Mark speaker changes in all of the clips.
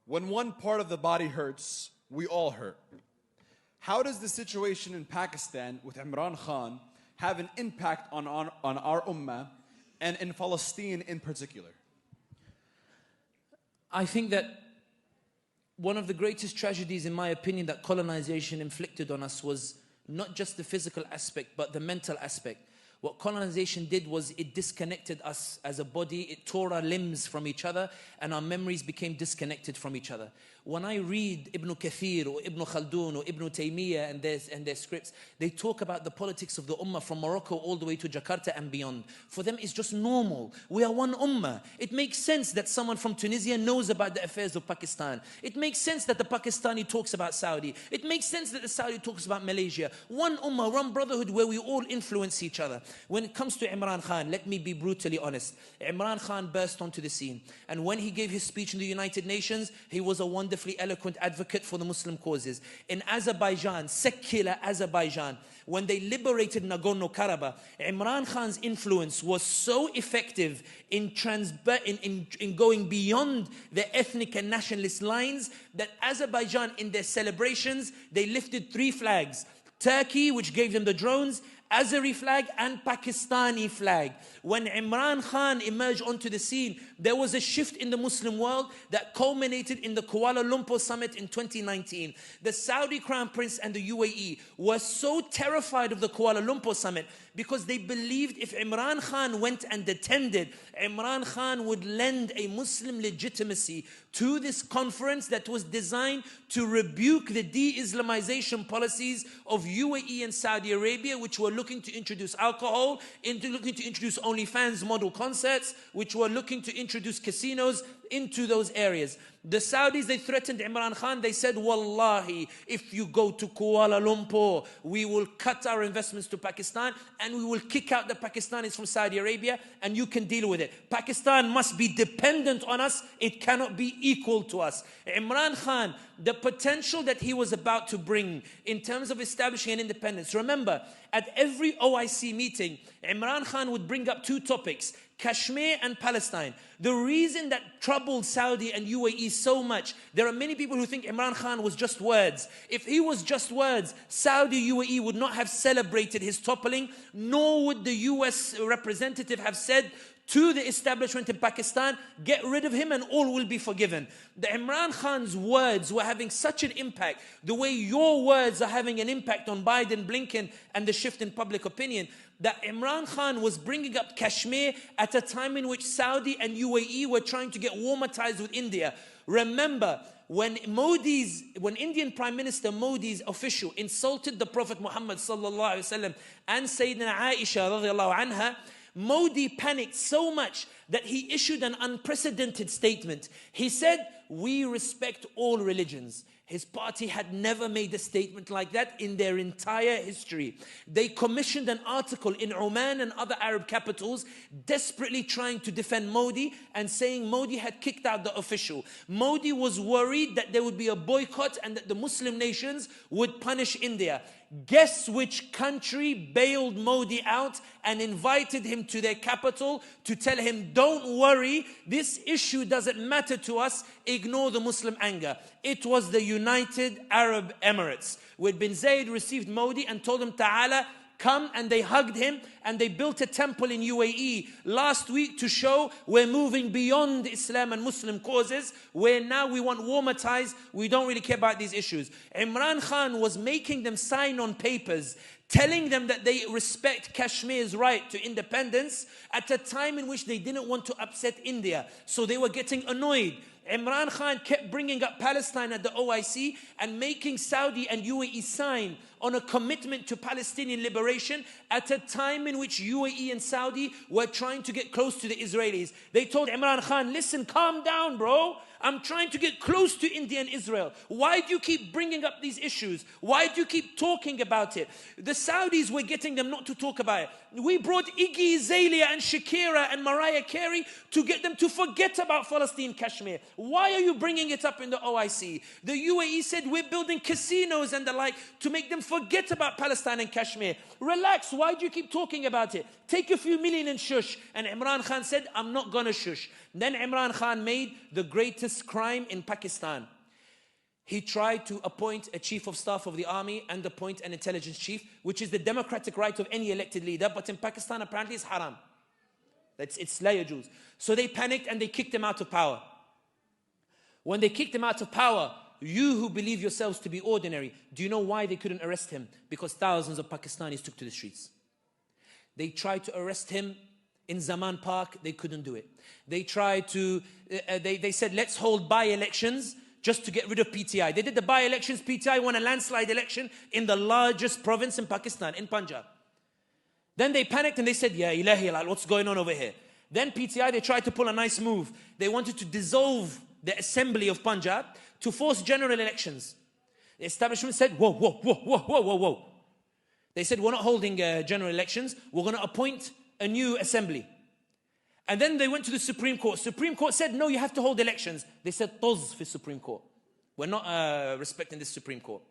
Speaker 1: When one part of the body hurts, we all hurt. How does the situation in Pakistan with Imran Khan have an impact on our ummah and in Palestine in particular?
Speaker 2: I think that one of the greatest tragedies, in my opinion, that colonization inflicted on us was not just the physical aspect, but the mental aspect. What colonization did was it disconnected us as a body. It tore our limbs from each other, and our memories became disconnected from each other. When I read Ibn Kathir or Ibn Khaldun or Ibn Taymiyyah and their scripts, they talk about the politics of the ummah from Morocco all the way to Jakarta and beyond. For them, it's just normal. We are one ummah. It makes sense that someone from Tunisia knows about the affairs of Pakistan. It makes sense that the Pakistani talks about Saudi. It makes sense that the Saudi talks about Malaysia. One ummah, one brotherhood where we all influence each other. When it comes to Imran Khan, let me be brutally honest. Imran Khan burst onto the scene. And when he gave his speech in the United Nations, he was a wonderfully eloquent advocate for the Muslim causes. In Azerbaijan, secular Azerbaijan, when they liberated Nagorno-Karabakh, Imran Khan's influence was so effective in going beyond the ethnic and nationalist lines that Azerbaijan, in their celebrations, they lifted 3 flags. Turkey, which gave them the drones, Azeri flag and Pakistani flag. When Imran Khan emerged onto the scene, there was a shift in the Muslim world that culminated in the Kuala Lumpur summit in 2019. The Saudi Crown Prince and the UAE were so terrified of the Kuala Lumpur summit because they believed if Imran Khan went and attended, Imran Khan would lend a Muslim legitimacy to this conference that was designed to rebuke the de-Islamization policies of UAE and Saudi Arabia, which were looking to introduce alcohol, looking to introduce OnlyFans model concerts, which were looking to introduce casinos into those areas. The Saudis, they threatened Imran Khan. They said, Wallahi, if you go to Kuala Lumpur, we will cut our investments to Pakistan and we will kick out the Pakistanis from Saudi Arabia and you can deal with it. Pakistan must be dependent on us. It cannot be equal to us. Imran Khan, the potential that he was about to bring in terms of establishing an independence. Remember, at every OIC meeting, Imran Khan would bring up 2 topics, Kashmir and Palestine. The reason that troubled Saudi and UAE so much, there are many people who think Imran Khan was just words. If he was just words, Saudi UAE would not have celebrated his toppling, nor would the US representative have said to the establishment in Pakistan, get rid of him and all will be forgiven. The Imran Khan's words were having such an impact, the way your words are having an impact on Biden, Blinken and the shift in public opinion, that Imran Khan was bringing up Kashmir at a time in which Saudi and UAE were trying to get warmer ties with India. Remember, when Indian Prime Minister Modi's official insulted the Prophet Muhammad sallallahu alaihi wasallam and Sayyidina Aisha radiallahu anha, Modi panicked so much that he issued an unprecedented statement. He said, we respect all religions. His party had never made a statement like that in their entire history. They commissioned an article in Oman and other Arab capitals desperately trying to defend Modi and saying Modi had kicked out the official. Modi was worried that there would be a boycott and that the Muslim nations would punish India. Guess which country bailed Modi out and invited him to their capital to tell him, don't worry, this issue doesn't matter to us, ignore the Muslim anger. It was the United Arab Emirates, where bin Zayed received Modi and told him, Ta'ala, come, and they hugged him and they built a temple in UAE last week to show we're moving beyond Islam and Muslim causes, where now we want warmer ties, we don't really care about these issues. Imran Khan was making them sign on papers telling them that they respect Kashmir's right to independence at a time in which they didn't want to upset India. So they were getting annoyed. Imran Khan kept bringing up Palestine at the OIC and making Saudi and UAE sign on a commitment to Palestinian liberation at a time in which UAE and Saudi were trying to get close to the Israelis. They told Imran Khan, listen, calm down, bro. I'm trying to get close to India and Israel. Why do you keep bringing up these issues? Why do you keep talking about it? The Saudis were getting them not to talk about it. We brought Iggy Azalea and Shakira and Mariah Carey to get them to forget about Palestine, Kashmir. Why are you bringing it up in the OIC? The UAE said we're building casinos and the like to make them forget about Palestine and Kashmir. Relax, why do you keep talking about it? Take a few million and shush. And Imran Khan said, I'm not going to shush. Then Imran Khan made the greatest heinous crime in Pakistan. He tried to appoint a chief of staff of the army and appoint an intelligence chief, which is the democratic right of any elected leader, but in Pakistan apparently it's haram. It's la yajuz. So they panicked and they kicked him out of power. When they kicked him out of power, you who believe yourselves to be ordinary, do you know why they couldn't arrest him? Because thousands of Pakistanis took to the streets. They tried to arrest him in Zaman Park, they couldn't do it. They tried to, they said, let's hold by-elections just to get rid of PTI. They did the by-elections, PTI won a landslide election in the largest province in Pakistan, in Punjab. Then they panicked and they said, Ya ilahi, what's going on over here? Then PTI, they tried to pull a nice move. They wanted to dissolve the assembly of Punjab to force general elections. The establishment said, whoa, whoa, whoa, whoa, whoa, whoa, whoa. They said, we're not holding general elections. We're going to appoint a new assembly. And then they went to the Supreme Court. Supreme Court said, no, you have to hold elections. They said, toz for Supreme Court. We're not respecting this Supreme Court.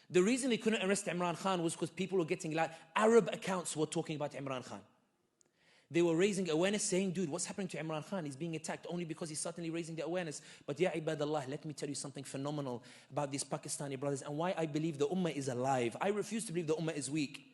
Speaker 2: The reason they couldn't arrest Imran Khan was because people were getting like Arab accounts were talking about Imran Khan. They were raising awareness saying, dude, what's happening to Imran Khan? He's being attacked only because he's suddenly raising the awareness. But ya ibadallah, let me tell you something phenomenal about these Pakistani brothers and why I believe the Ummah is alive. I refuse to believe the Ummah is weak.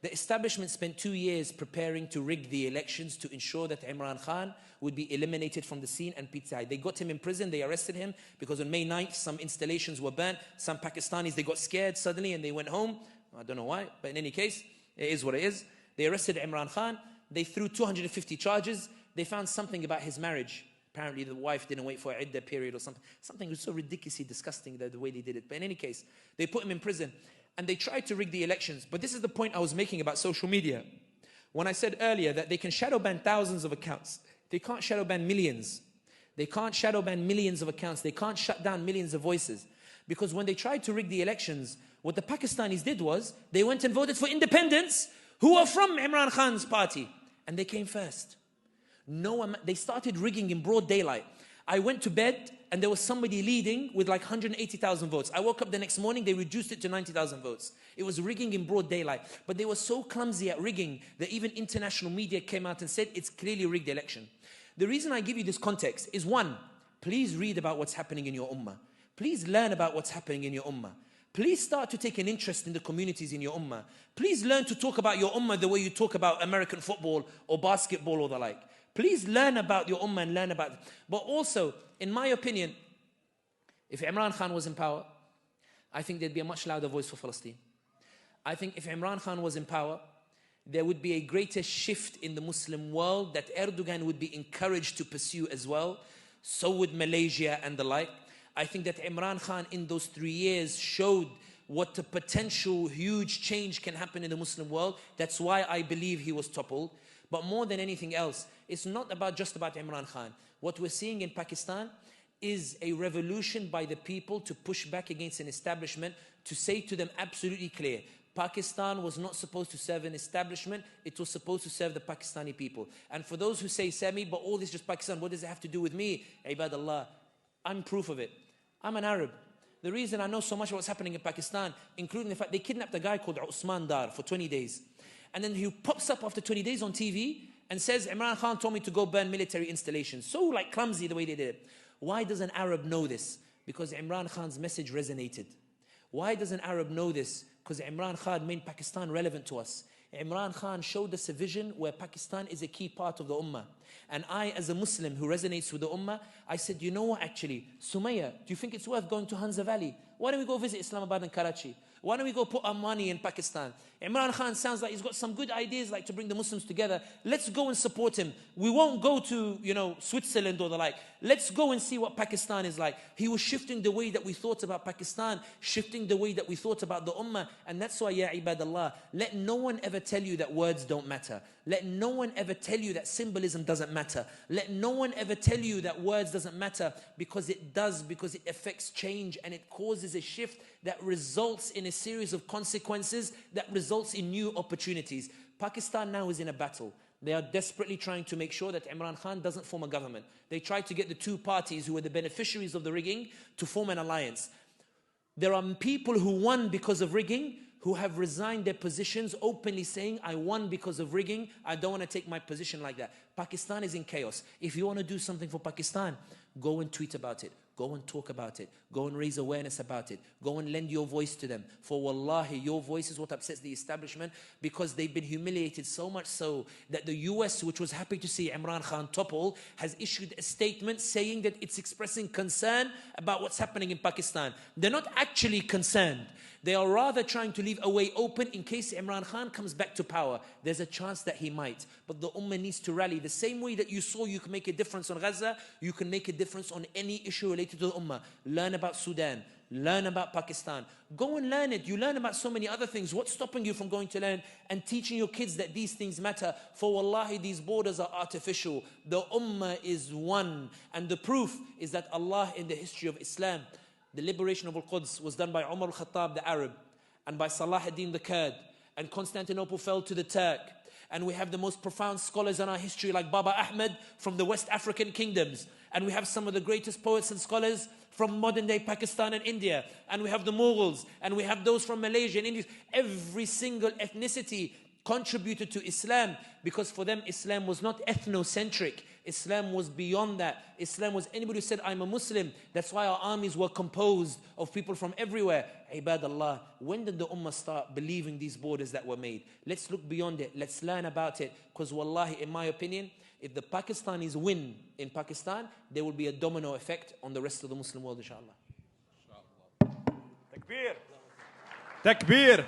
Speaker 2: The establishment spent 2 years preparing to rig the elections to ensure that Imran Khan would be eliminated from the scene and PTI. They got him in prison, they arrested him because on May 9th, some installations were burnt. Some Pakistanis, they got scared suddenly and they went home. I don't know why, but in any case, it is what it is. They arrested Imran Khan. They threw 250 charges. They found something about his marriage. Apparently the wife didn't wait for an iddah period or something. Something was so ridiculously disgusting the way they did it. But in any case, they put him in prison. And they tried to rig the elections. But this is the point I was making about social media. When I said earlier that they can shadow ban thousands of accounts, they can't shadow ban millions. They can't shadow ban millions of accounts. They can't shut down millions of voices. Because when they tried to rig the elections, what the Pakistanis did was, they went and voted for independents who are from Imran Khan's party. And they came first. They started rigging in broad daylight. I went to bed and there was somebody leading with like 180,000 votes. I woke up the next morning, they reduced it to 90,000 votes. It was rigging in broad daylight. But they were so clumsy at rigging that even international media came out and said it's clearly a rigged election. The reason I give you this context is one, please read about what's happening in your ummah. Please learn about what's happening in your ummah. Please start to take an interest in the communities in your ummah. Please learn to talk about your ummah the way you talk about American football or basketball or the like. Please learn about your ummah and learn about it. But also, in my opinion, if Imran Khan was in power, I think there'd be a much louder voice for Palestine. I think if Imran Khan was in power, there would be a greater shift in the Muslim world that Erdogan would be encouraged to pursue as well. So would Malaysia and the like. I think that Imran Khan in those 3 years showed what the potential huge change can happen in the Muslim world. That's why I believe he was toppled. But more than anything else, it's not just about Imran Khan. What we're seeing in Pakistan is a revolution by the people to push back against an establishment, to say to them absolutely clear, Pakistan was not supposed to serve an establishment, it was supposed to serve the Pakistani people. And for those who say, Sami, but all this is just Pakistan, what does it have to do with me? Ibadallah, I'm proof of it. I'm an Arab. The reason I know so much of what's happening in Pakistan, including the fact they kidnapped a guy called Usman Dar for 20 days. And then he pops up after 20 days on TV and says, Imran Khan told me to go burn military installations. So like clumsy the way they did it. Why does an Arab know this? Because Imran Khan's message resonated. Why does an Arab know this? Because Imran Khan made Pakistan relevant to us. Imran Khan showed us a vision where Pakistan is a key part of the Ummah. And I, as a Muslim who resonates with the Ummah, I said, you know what actually, Sumaya, do you think it's worth going to Hanza Valley? Why don't we go visit Islamabad and Karachi? Why don't we go put our money in Pakistan? Imran Khan sounds like he's got some good ideas like to bring the Muslims together. Let's go and support him. We won't go to, Switzerland or the like. Let's go and see what Pakistan is like. He was shifting the way that we thought about Pakistan, shifting the way that we thought about the Ummah. And that's why, ya ibadallah, let no one ever tell you that words don't matter. Let no one ever tell you that symbolism doesn't matter. Let no one ever tell you that words doesn't matter, because it does, because it affects change and it causes a shift that results in a series of consequences that results in new opportunities. Pakistan now is in a battle. They are desperately trying to make sure that Imran Khan doesn't form a government. They tried to get the two parties who were the beneficiaries of the rigging to form an alliance. There are people who won because of rigging, who have resigned their positions openly saying, I won because of rigging, I don't want to take my position like that. Pakistan is in chaos. If you want to do something for Pakistan, go and tweet about it. Go and talk about it. Go and raise awareness about it. Go and lend your voice to them. For wallahi, your voice is what upsets the establishment, because they've been humiliated so much so that the US, which was happy to see Imran Khan topple, has issued a statement saying that it's expressing concern about what's happening in Pakistan. They're not actually concerned. They are rather trying to leave a way open in case Imran Khan comes back to power. There's a chance that he might. But the Ummah needs to rally. The same way that you saw you can make a difference on Gaza, you can make a difference on any issue related to the Ummah. Learn about Sudan. Learn about Pakistan. Go and learn it. You learn about so many other things. What's stopping you from going to learn and teaching your kids that these things matter? For wallahi, these borders are artificial. The Ummah is one. And the proof is that Allah in the history of Islam, the liberation of Al-Quds was done by Umar al-Khattab, the Arab, and by Salah ad-Din, the Kurd, and Constantinople fell to the Turk. And we have the most profound scholars in our history like Baba Ahmed from the West African kingdoms. And we have some of the greatest poets and scholars from modern-day Pakistan and India. And we have the Mughals, and we have those from Malaysia and India. Every single ethnicity contributed to Islam, because for them Islam was not ethnocentric. Islam was beyond that. Islam was anybody who said, I'm a Muslim. That's why our armies were composed of people from everywhere. Ibadallah, when did the Ummah start believing these borders that were made? Let's look beyond it. Let's learn about it. Because wallahi, in my opinion, if the Pakistanis win in Pakistan, there will be a domino effect on the rest of the Muslim world, inshallah.
Speaker 1: Takbir. Takbir.